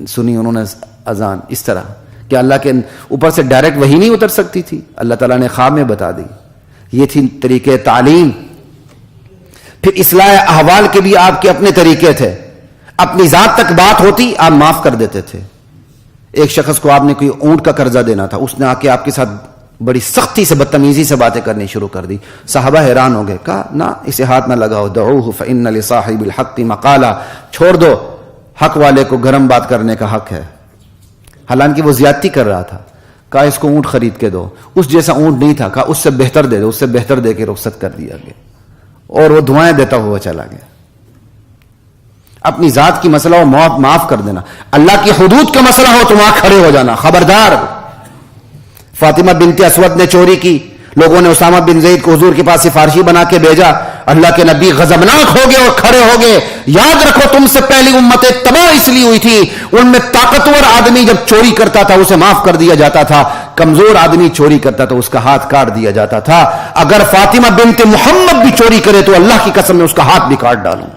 [SPEAKER 1] سنی, انہوں نے اذان اس طرح کہ اللہ کے اوپر سے ڈائریکٹ وحی نہیں اتر سکتی تھی, اللہ تعالیٰ نے خواب میں بتا دی. یہ تھی طریقے تعلیم. پھر اصلاح احوال کے بھی آپ کے اپنے طریقے تھے. اپنی ذات تک بات ہوتی آپ معاف کر دیتے تھے. ایک شخص کو آپ نے کوئی اونٹ کا قرضہ دینا تھا, اس نے آ کے آپ کے ساتھ بڑی سختی سے بدتمیزی سے باتیں کرنی شروع کر دی. صحابہ حیران ہو گئے. کہا نہ, اسے ہاتھ نہ لگاؤ, دعوہ فإن لصاحب الحق مقالا, چھوڑ دو, حق والے کو گرم بات کرنے کا حق ہے. حالانکہ وہ زیادتی کر رہا تھا. کہا اس کو اونٹ خرید کے دو. اس جیسا اونٹ نہیں تھا, کہا اس سے بہتر دے دو, اس سے بہتر دے کے رخصت کر دیا گیا, اور وہ دعائیں دیتا ہوا چلا گیا. اپنی ذات کی مسئلہ ہو معاف کر دینا. اللہ کی حدود کا مسئلہ ہو تو وہاں کھڑے ہو جانا. خبردار. فاطمہ بنت اسود نے چوری کی, لوگوں نے اسامہ بن زید کو حضور کے پاس سفارشی بنا کے بھیجا. اللہ کے نبی غضبناک ہو گئے اور کھڑے ہو گئے. یاد رکھو تم سے پہلی امتیں تباہ اس لیے ہوئی تھی, ان میں طاقتور آدمی جب چوری کرتا تھا اسے معاف کر دیا جاتا تھا, کمزور آدمی چوری کرتا تھا اس کا ہاتھ کاٹ دیا جاتا تھا. اگر فاطمہ بنت محمد بھی چوری کرے تو اللہ کی قسم میں اس کا ہاتھ بھی کاٹ ڈالوں.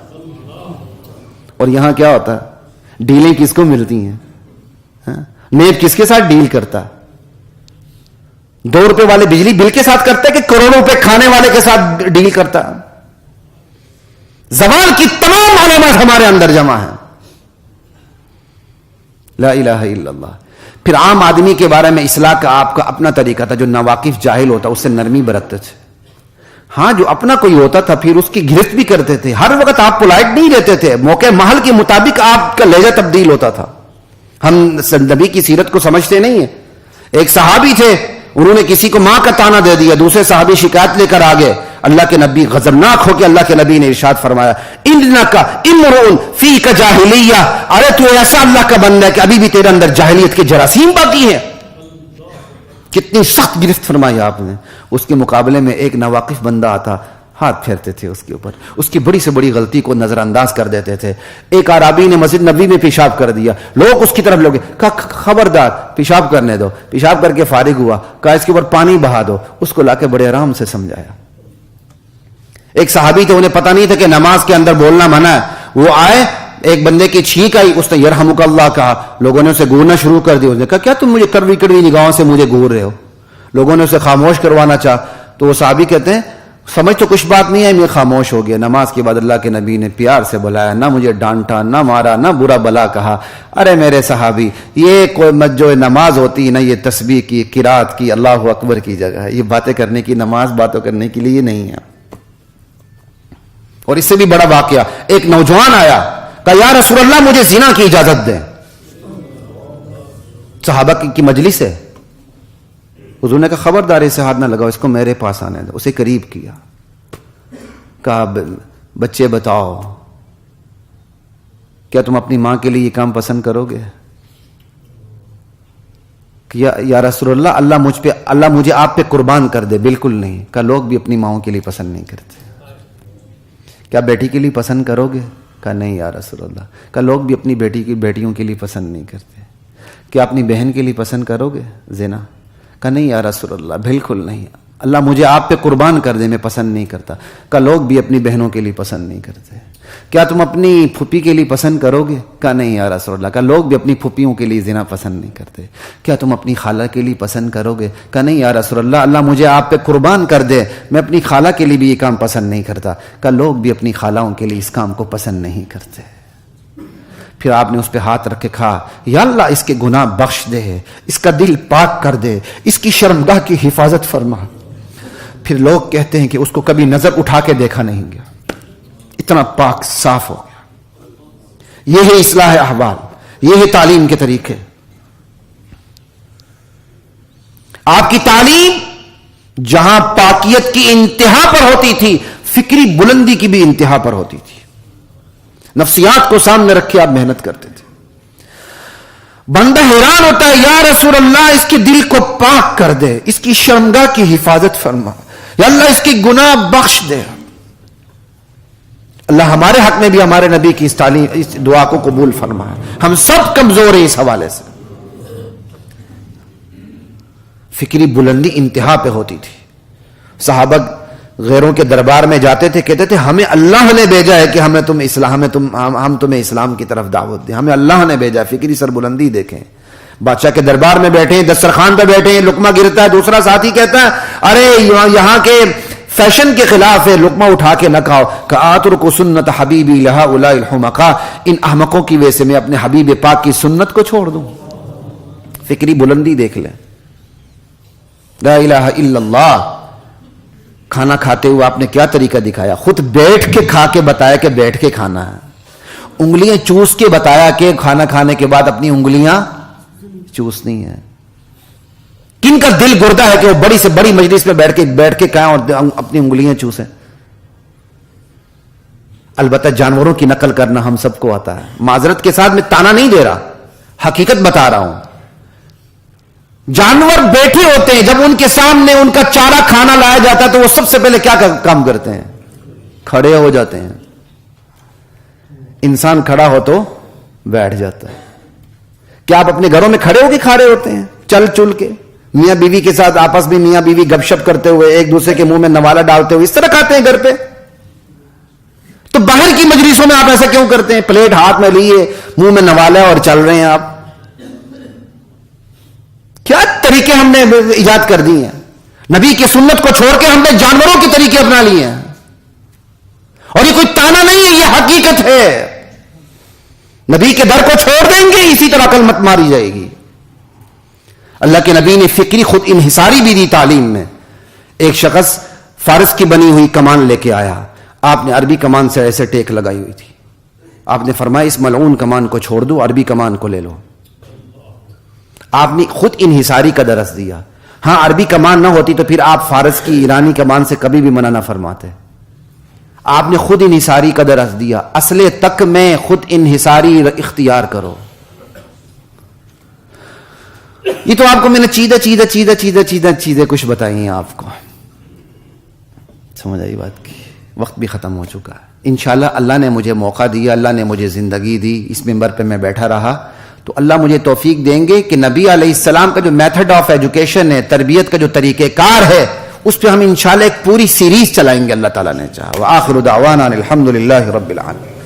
[SPEAKER 1] اور یہاں کیا ہوتا ہے, ڈیلیں کس کو ملتی ہیں؟ نیب کس کے ساتھ ڈیل کرتا ہے؟ 2 روپے والے بجلی بل کے ساتھ کرتا ہے کہ کروڑوں روپے کھانے والے کے ساتھ ڈیل کرتا ہے؟ زوال کی تمام علامات ہمارے اندر جمع ہیں. لا الہ الا اللہ. پھر عام آدمی کے بارے میں اصلاح کا آپ کا اپنا طریقہ تھا. جو ناواقف جاہل ہوتا اس سے نرمی برتتے تھے. ہاں جو اپنا کوئی ہوتا تھا پھر اس کی گرفت بھی کرتے تھے. ہر وقت آپ پولائٹ نہیں رہتے تھے, موقع محل کے مطابق آپ کا لہجہ تبدیل ہوتا تھا. ہم نبی کی سیرت کو سمجھتے نہیں ہیں. ایک صحابی تھے, انہوں نے کسی کو ماں کا تانا دے دیا, دوسرے صحابی شکایت لے کر آ گئے. اللہ کے نبی غضبناک ہو کے اللہ کے نبی نے ارشاد فرمایا, انک امرؤ فیک جاہلیہ, ارے تو ایسا اللہ کا بندہ ہے کہ ابھی بھی تیرے اندر جاہلیت کے جراثیم باقی ہیں. کتنی سخت گرفت فرمائی آپ نے. اس کے مقابلے میں ایک ناواقف بندہ آتا, ہاتھ پھیرتے تھے اس کے اوپر, اس کی بڑی سے بڑی غلطی کو نظر انداز کر دیتے تھے. ایک اعرابی نے مسجد نبوی میں پیشاب کر دیا, لوگ اس کی طرف لوگ, کہا خبردار پیشاب کرنے دو. پیشاب کر کے فارغ ہوا, کہا اس کے اوپر پانی بہا دو. اس کو لا کے بڑے آرام سے سمجھایا. ایک صحابی تھے, انہیں پتہ نہیں تھا کہ نماز کے اندر بولنا منع ہے. وہ آئے, ایک بندے کی چھینک آئی, اس نے یرحمک اللہ کہا. لوگوں نے اسے گورنا شروع کر دیا. اس نے کہا کیا تم مجھے کڑوی کڑوی نگاہوں سے مجھے گور رہے ہو؟ لوگوں نے اسے خاموش کروانا چاہا. تو وہ صحابی کہتے ہیں سمجھ تو کچھ بات نہیں ہے, میں خاموش ہو گیا. نماز کے بعد اللہ کے نبی نے پیار سے بلایا, نہ مجھے ڈانٹا, نہ مارا, نہ برا بلا کہا. ارے میرے صحابی, یہ کوئی جو نماز ہوتی ہے نا, یہ تسبیح کی, قرات کی, اللہ اکبر کی جگہ ہے. یہ باتیں کرنے کی نماز باتوں کرنے کے لیے نہیں ہے. اور اس سے بھی بڑا واقعہ, ایک نوجوان آیا, کہا یا رسول اللہ مجھے زنا کی اجازت دیں. صحابہ کی مجلس ہے. حضور نے کہا خبردار اسے ہاتھ نہ لگاؤ, اس کو میرے پاس آنے دو. اسے قریب کیا, کہا بچے بتاؤ کیا تم اپنی ماں کے لیے یہ کام پسند کرو گے؟ یا رسول اللہ اللہ مجھے آپ پہ قربان کر دے. بالکل نہیں. کہا لوگ بھی اپنی ماؤں کے لیے پسند نہیں کرتے. کیا بیٹی کے لیے پسند کرو گے؟ کہا نہیں یا رسول اللہ. کہا لوگ بھی اپنی بیٹیوں کے لیے پسند نہیں کرتے. کیا اپنی بہن کے لیے پسند کرو گے زنا؟ کہا نہیں یا رسول اللہ بالکل نہیں. اللہ مجھے آپ پہ قربان کر دے, میں پسند نہیں کرتا. کہا لوگ بھی اپنی بہنوں کے لیے پسند نہیں کرتے. کیا تم اپنی پھوپھی کے لیے پسند کرو گے؟ کہا نہیں یا رسول اللہ. کہا لوگ بھی اپنی پھوپھیوں کے لیے زنا پسند نہیں کرتے. کیا تم اپنی خالہ کے لیے پسند کرو گے؟ کہا نہیں یا رسول اللہ, اللہ مجھے آپ پہ قربان کر دے, میں اپنی خالہ کے لیے بھی یہ کام پسند نہیں کرتا. کہا لوگ بھی اپنی خالہوں کے لیے اس کام کو پسند نہیں کرتے. پھر آپ نے اس پہ ہاتھ رکھ کے کہا یا اللہ اس کے گناہ بخش دے, اس کا دل پاک کر دے, اس کی شرمگاہ کی حفاظت فرما. پھر لوگ کہتے ہیں کہ اس کو کبھی نظر اٹھا کے دیکھا نہیں گیا, اتنا پاک صاف ہو گیا. یہ ہے اصلاح احوال, یہ ہے تعلیم کے طریقے. آپ کی تعلیم جہاں پاکیت کی انتہا پر ہوتی تھی, فکری بلندی کی بھی انتہا پر ہوتی تھی. نفسیات کو سامنے رکھ کے آپ محنت کرتے تھے. بندہ حیران ہوتا ہے یا رسول اللہ اس کے دل کو پاک کر دے, اس کی شرمگاہ کی حفاظت فرما, یا اللہ اس کی گناہ بخش دے. اللہ ہمارے حق میں بھی ہمارے نبی کی اس تعلیم, اس دعا کو قبول فرمائے. ہم سب کمزور ہیں اس حوالے سے. فکری بلندی انتہا پہ ہوتی تھی. صحابہ غیروں کے دربار میں جاتے تھے, کہتے تھے ہمیں اللہ نے بھیجا ہے کہ ہم تمہیں اسلام کی طرف دعوت دیں. ہمیں اللہ نے بھیجا. فکری سربلندی دیکھیں. بادشاہ کے دربار میں بیٹھے ہیں, دسترخوان پہ بیٹھے ہیں, لقمہ گرتا ہے, دوسرا ساتھی کہتا ہے ارے یہاں کے فیشن کے خلاف ہے, لقمہ اٹھا کے نہ کھاؤ. کآترک سنت حبیبی لہؤلاء الحمقاء, ان احمقوں کی وجہ سے میں اپنے حبیب پاک کی سنت کو چھوڑ دوں. فکری بلندی دیکھ لیں. لا الہ الا اللہ. کھانا کھاتے ہوئے آپ نے کیا طریقہ دکھایا؟ خود بیٹھ کے کھا کے بتایا کہ بیٹھ کے کھانا ہے. انگلیاں چوس کے بتایا کہ کھانا کھانے کے بعد اپنی انگلیاں چوسنی ہیں. کن کا دل گردہ ہے کہ وہ بڑی سے بڑی مجلس میں بیٹھ کے کھائیں اور اپنی انگلیاں چوسیں؟ البتہ جانوروں کی نقل کرنا ہم سب کو آتا ہے. معذرت کے ساتھ میں تانا نہیں دے رہا, حقیقت بتا رہا ہوں. جانور بیٹھے ہوتے ہیں, جب ان کے سامنے ان کا چارہ کھانا لایا جاتا ہے تو وہ سب سے پہلے کیا کام کرتے ہیں؟ کھڑے ہو جاتے ہیں. انسان کھڑا ہو تو بیٹھ جاتا ہے. کیا آپ اپنے گھروں میں کھڑے ہو کے کھا رہے ہوتے ہیں چل چل کے؟ میاں بیوی کے ساتھ آپس میں میاں بیوی گپ شپ کرتے ہوئے, ایک دوسرے کے منہ میں نوالا ڈالتے ہوئے اس طرح کھاتے ہیں گھر پہ؟ تو باہر کی مجلسوں میں آپ ایسا کیوں کرتے ہیں؟ پلیٹ ہاتھ میں لیے, منہ میں نوالا اور چل رہے ہیں آپ. کیا طریقے ہم نے ایجاد کر دی ہیں؟ نبی کی سنت کو چھوڑ کے ہم نے جانوروں کے طریقے اپنا لیے ہیں. اور یہ کوئی تانا نہیں ہے, یہ حقیقت ہے. نبی کے در کو چھوڑ دیں گے اسی طرح عقل مت ماری جائے گی. اللہ کے نبی نے فکری خود انحصاری بھی دی تعلیم میں. ایک شخص فارس کی بنی ہوئی کمان لے کے آیا، آپ نے عربی کمان سے ایسے ٹیک لگائی ہوئی تھی، آپ نے فرمایا اس ملعون کمان کو چھوڑ دو، عربی کمان کو لے لو. آپ نے خود انحصاری کا درس دیا. ہاں عربی کمان نہ ہوتی تو پھر آپ فارس کی ایرانی کمان سے کبھی بھی منع نہ فرماتے. آپ نے خود انحصاری کا درس دیا، اصل تک میں خود انحصاری اختیار کرو. یہ تو آپ کو میں نے چیزیں کچھ بتائی ہیں آپ کو. سمجھ آئی بات کی؟ وقت بھی ختم ہو چکا ہے. انشاءاللہ اللہ نے مجھے موقع دیا، اللہ نے مجھے زندگی دی، اس منبر پہ میں بیٹھا رہا تو اللہ مجھے توفیق دیں گے کہ نبی علیہ السلام کا جو میتھڈ آف ایجوکیشن ہے، تربیت کا جو طریقہ کار ہے، اس پہ ہم انشاءاللہ ایک پوری سیریز چلائیں گے اللہ تعالیٰ نے چاہا. وآخر دعوانا الحمدللہ رب العالمین.